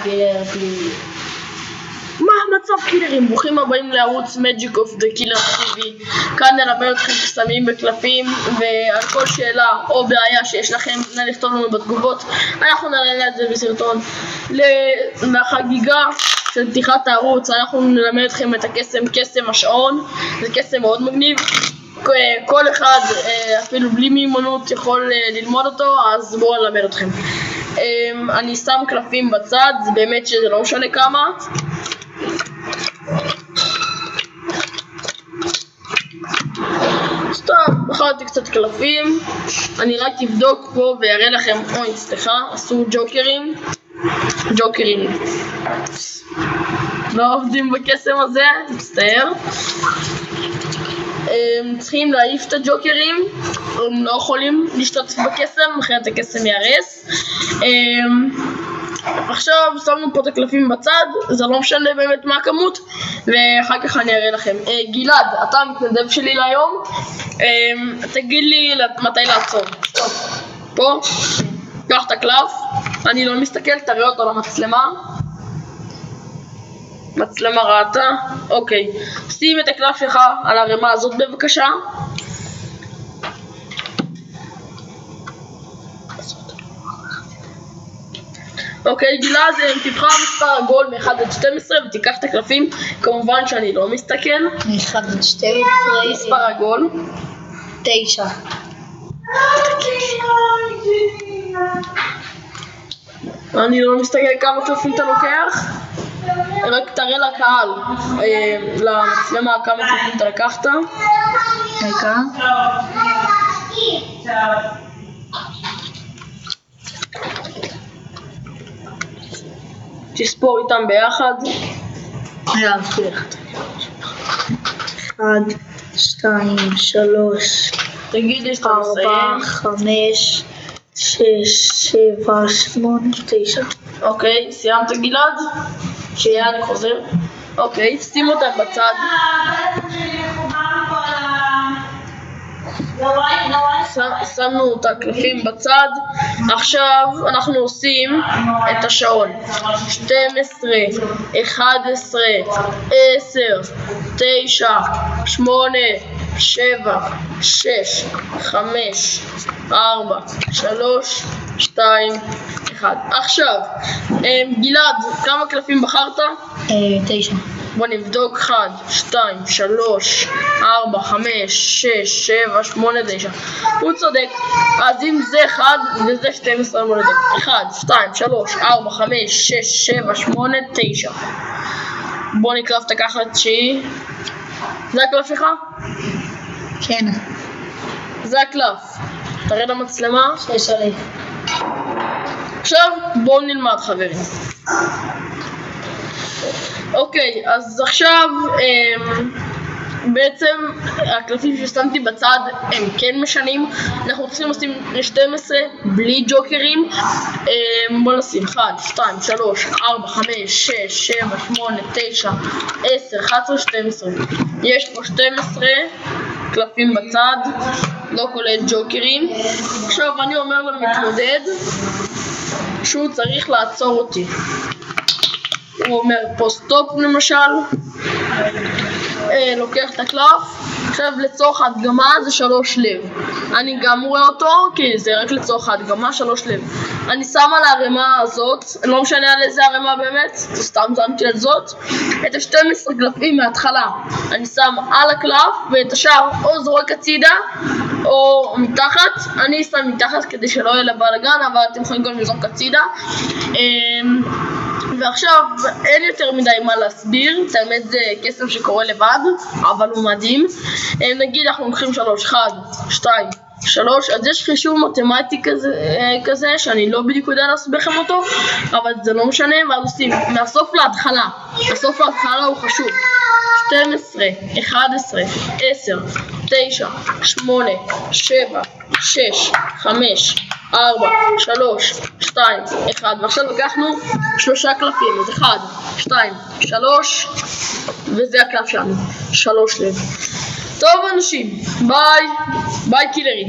קילר פלילי. מה המצב קילרים? ברוכים הבאים לערוץ Magic of the Killer TV. כאן נלמד אתכם קסמים בקלפים, ועל כל שאלה או בעיה שיש לכם נא לכתוב לנו בתגובות, אנחנו נעלה את זה בסרטון. לחגיגה של פתיחת הערוץ אנחנו נלמד אתכם את קסם השעון. זה קסם מאוד מגניב, כל אחד אפילו בלי מיומנות יכול ללמוד אותו, אז בואו נלמד אתכם. אני שם קלפים בצד, זה באמת שזה לא משנה כמה. סתם, בחרתי קצת קלפים, אני רק אבדוק פה ויראה לכם. אוי, סליחה, עשו ג'וקרים לא עובדים בקסם הזה, מצטער. צריכים להעיף את הג'וקרים, הם לא יכולים להשתתף בקסם, אחרת הקסם יהרס. עכשיו שמנו פה את הקלפים בצד, זה לא משנה באמת מה הכמות, ואחר כך אני אראה לכם. גלעד, אתה המתנדב שלי להיום, תגיד לי מתי לעצור. פה, קח את הקלף, אני לא מסתכל, תראה אותו למצלמה. מצלמה ראתה, אוקיי. שים את הקלף שלך על הרמה הזאת בבקשה. אוקיי, גלעד, תבחר מספר עגול מ-1 עד 12 ותיקח את הקלפים. כמובן שאני לא מסתכל. 1 עד 12. מספר עגול 9. אני לא מסתכל כמה קלפים אתה לוקח. רק תראה לקהל, למצלמה, כמה קלפים אתה לקחת. רגע. תספור איתם ביחד. 1, 2, 3, תגיד לי שאתה 4, מסיים. 5, 6, 7, 8, 9. אוקיי, סיימת גלעד? שיהיה, אני חוזר. אוקיי, שים אותם בצד. שמנו את הקלפים בצד. עכשיו אנחנו עושים את השעון. 12, 11, 10, 9, 8, 7, 6, 5, 4, 3, 2, 1. עכשיו, גלעד, כמה קלפים בחרת? 9. בוא נבדוק. 1, 2, 3, 4, 5, 6, 7, 8, 9. הוא צודק. אז אם זה 1 וזה 12 מולדות. 1, 2, 3, 4, 5, 6, 7, 8, 9. בוא נקלף את הכחת שהיא. זה הקלף שלך? כן. זה הקלף. תראה למצלמה. 6 עלי. עכשיו בואו נלמד חברים. אוקיי, אז עכשיו בעצם הקלפים ששמתי בצד הם כן משנים. אנחנו צריכים לשים 12 בלי ג'וקרים. בואו נשים 1, 2, 3, 4, 5, 6, 7, 8, 9, 10, 11, 12. יש פה 12 קלפים בצד, לא כולל ג'וקרים. עכשיו אני אומר למתמודד שהוא צריך לעצור אותי. הוא אומר פה סטופ למשל, לוקח את הקלף. עכשיו לצורך ההדגמה זה 3 לב. אני גם רואה אותו כי זה רק לצורך ההדגמה 3 לב. אני שם על הערימה הזאת, לא משנה על איזה ערימה באמת, סתם שמתי על זאת, את ה-12 קלפים מההתחלה אני שם על הקלף, ואת השאר או זורק הצידה או מתחת. אני שם מתחת כדי שלא יהיה לבלגן, אבל אתם יכולים גם לזרוק הצידה. ועכשיו אין יותר מדי מה להסביר, את האמת זה קסם שקורה לבד, אבל הוא מדהים. נגיד אנחנו לוקחים 3, 1, 2, 3, אז יש חישוב מתמטי כזה שאני לא בדיוק יודע להסביר לכם אותו, אבל זה לא משנה. ואז עושים מהסוף להתחלה, הסוף להתחלה הוא חשוב. 12, 11, 10, 9, 8, 7, 6, 5, 4, 3, 2, 1. ועכשיו לקחנו 3 קלפים, אז 1, 2, 3, וזה הקלף שלנו, 3 לב. טוב אנשים, ביי, ביי קילרים.